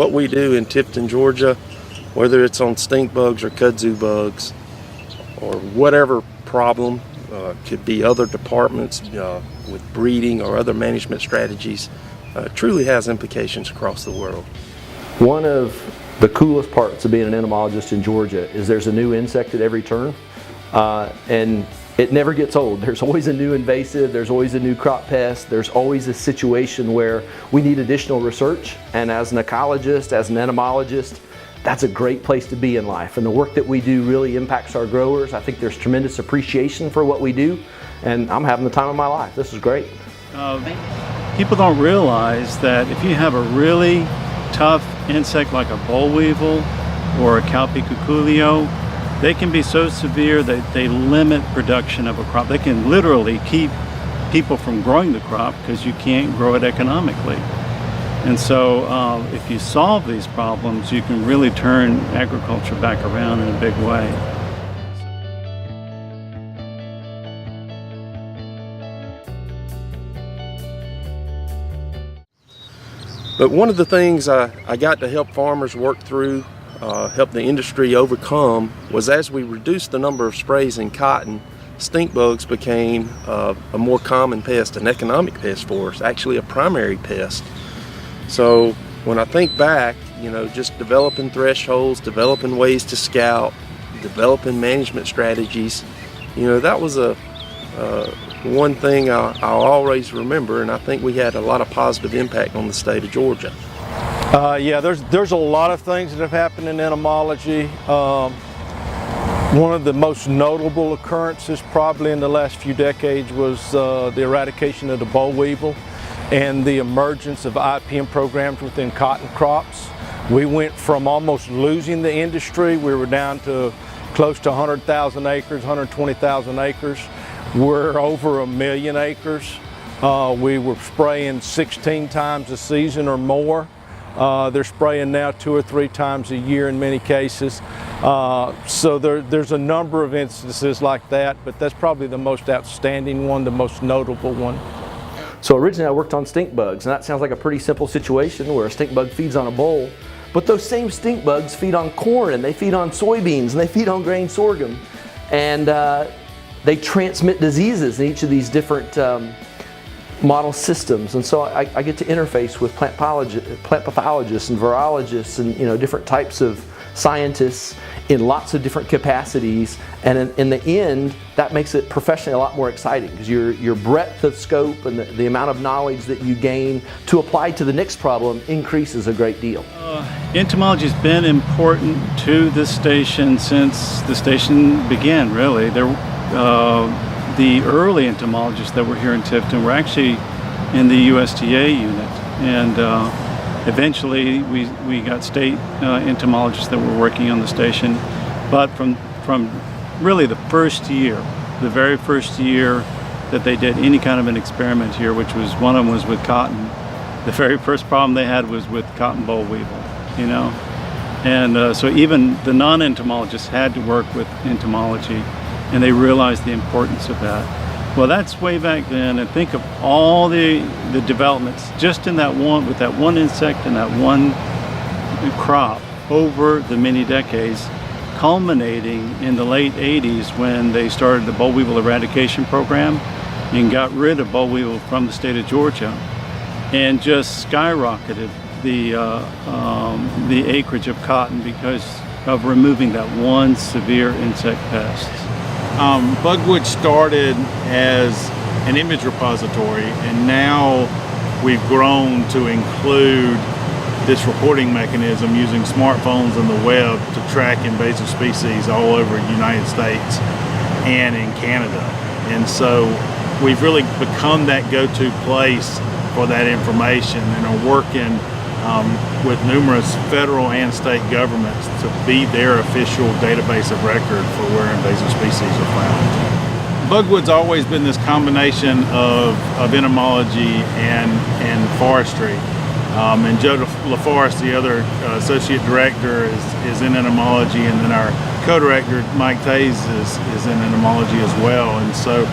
what we do in Tifton, Georgia, whether it's on stink bugs or kudzu bugs or whatever problem, could be other departments with breeding or other management strategies, truly has implications across the world. One of the coolest parts of being an entomologist in Georgia is there's a new insect at every turn, and it never gets old. There's always a new invasive, there's always a new crop pest, there's always a situation where we need additional research, and as an ecologist, as an entomologist, that's a great place to be in life, and the work that we do really impacts our growers. I think there's tremendous appreciation for what we do, and I'm having the time of my life. This is great. People don't realize that if you have a really tough insect like a boll weevil or a Calpicuculio, they can be so severe that they limit production of a crop. They can literally keep people from growing the crop because you can't grow it economically. And so if you solve these problems, you can really turn agriculture back around in a big way. But one of the things I got to help farmers work through, help the industry overcome, was as we reduced the number of sprays in cotton, stink bugs became a more common pest, an economic pest for us, actually a primary pest. So when I think back, just developing thresholds, developing ways to scout, developing management strategies, that was one thing I'll always remember, and I think we had a lot of positive impact on the state of Georgia. Yeah, there's a lot of things that have happened in entomology. One of the most notable occurrences probably in the last few decades was the eradication of the boll weevil and the emergence of IPM programs within cotton crops. We went from almost losing the industry. We were down to close to 100,000 acres, 120,000 acres. We're over 1 million acres. We were spraying 16 times a season or more. They're spraying now 2 or 3 times a year in many cases. So there's a number of instances like that, but that's probably the most outstanding one, the most notable one. So originally I worked on stink bugs, and that sounds like a pretty simple situation where a stink bug feeds on a boll, but those same stink bugs feed on corn, and they feed on soybeans, and they feed on grain sorghum, and they transmit diseases in each of these different model systems. And so I get to interface with plant pathologists and virologists and different types of scientists in lots of different capacities, and in the end that makes it professionally a lot more exciting because your breadth of scope and the amount of knowledge that you gain to apply to the next problem increases a great deal. Entomology has been important to this station since the station began, really. The early entomologists that were here in Tifton were actually in the USDA unit, and eventually we got state entomologists that were working on the station. But from really the first year, the very first year that they did any kind of an experiment here, which was one of them was with cotton, the very first problem they had was with cotton boll weevil, and so even the non-entomologists had to work with entomology, and they realized the importance of that. Well, that's way back then, and think of all the developments just in that one, with that one insect and that one crop over the many decades, culminating in the late 80s when they started the boll weevil eradication program and got rid of boll weevil from the state of Georgia, and just skyrocketed the acreage of cotton because of removing that one severe insect pest. Bugwood started as an image repository, and now we've grown to include this reporting mechanism using smartphones and the web to track invasive species all over the United States and in Canada. And so we've really become that go-to place for that information, and are working with numerous federal and state governments to be their official database of record for where invasive species are found. Bugwood's always been this combination of entomology and forestry. And Joe LaForest, the other associate director, is in entomology, and then our co-director Mike Tays is in entomology as well. And so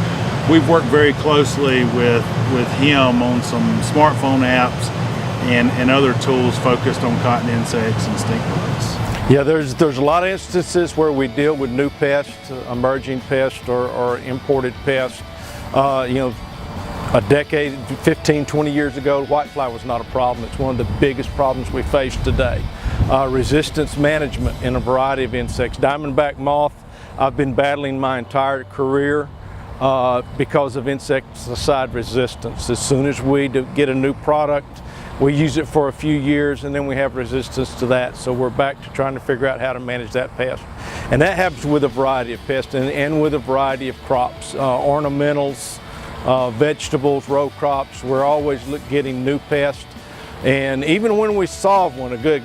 we've worked very closely with him on some smartphone apps and other tools focused on cotton insects and stink bugs. Yeah, there's a lot of instances where we deal with new pests, emerging pests or imported pests. You know, a decade, 15, 20 years ago, whitefly was not a problem. It's one of the biggest problems we face today. Resistance management in a variety of insects. Diamondback moth, I've been battling my entire career because of insecticide resistance. As soon as we get a new product, we use it for a few years and then we have resistance to that. So we're back to trying to figure out how to manage that pest. And that happens with a variety of pests and with a variety of crops, ornamentals, vegetables, row crops. We're always getting new pests. And even when we solve one, a good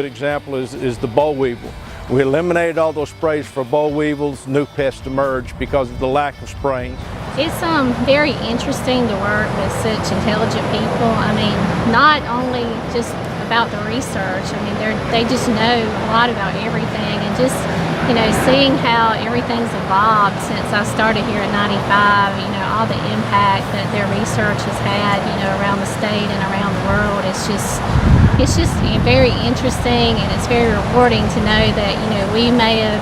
example is the boll weevil. We eliminated all those sprays for boll weevils, new pests emerged because of the lack of spraying. It's very interesting to work with such intelligent people. I mean, not only just about the research, I mean, they just know a lot about everything, and just, you know, seeing how everything's evolved since I started here at 95, you know, all the impact that their research has had, you know, around the state and around the world. It's just very interesting, and it's very rewarding to know that, you know, we may have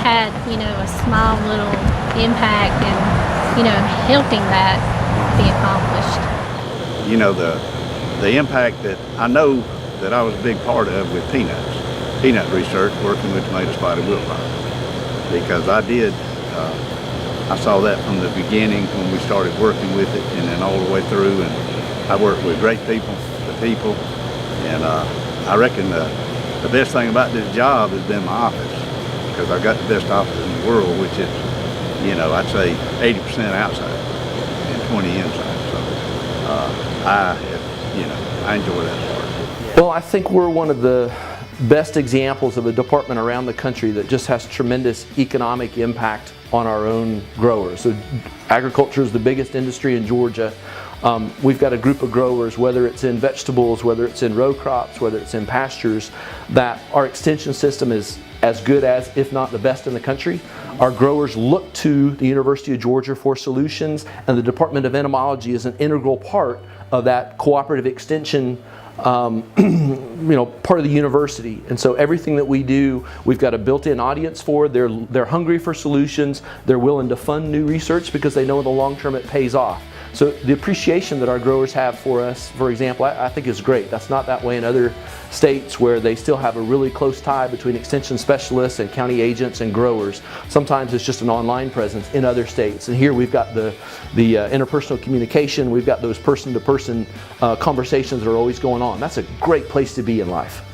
had, you know, a small little impact in, you know, helping that be accomplished. You know, the impact that I know that I was a big part of with peanut research, working with tomato spotted wiltfire, because I saw that from the beginning when we started working with it, and then all the way through. And I worked with great people, and I reckon the best thing about this job has been my office, because I've got the best office in the world, which is, you know, I'd say 80% outside and 20 inside. So I enjoy that part. Well, I think we're one of the best examples of a department around the country that just has tremendous economic impact on our own growers. So agriculture is the biggest industry in Georgia. We've got a group of growers, whether it's in vegetables, whether it's in row crops, whether it's in pastures, that our extension system is as good as, if not the best in the country. Our growers look to the University of Georgia for solutions, and the Department of Entomology is an integral part of that cooperative extension part of the university. And so everything that we do, we've got a built-in audience for. They're hungry for solutions. They're willing to fund new research because they know in the long term it pays off. So the appreciation that our growers have for us, for example, I think is great. That's not that way in other states where they still have a really close tie between extension specialists and county agents and growers. Sometimes it's just an online presence in other states. And here we've got the interpersonal communication. We've got those person-to-person conversations that are always going on. That's a great place to be in life.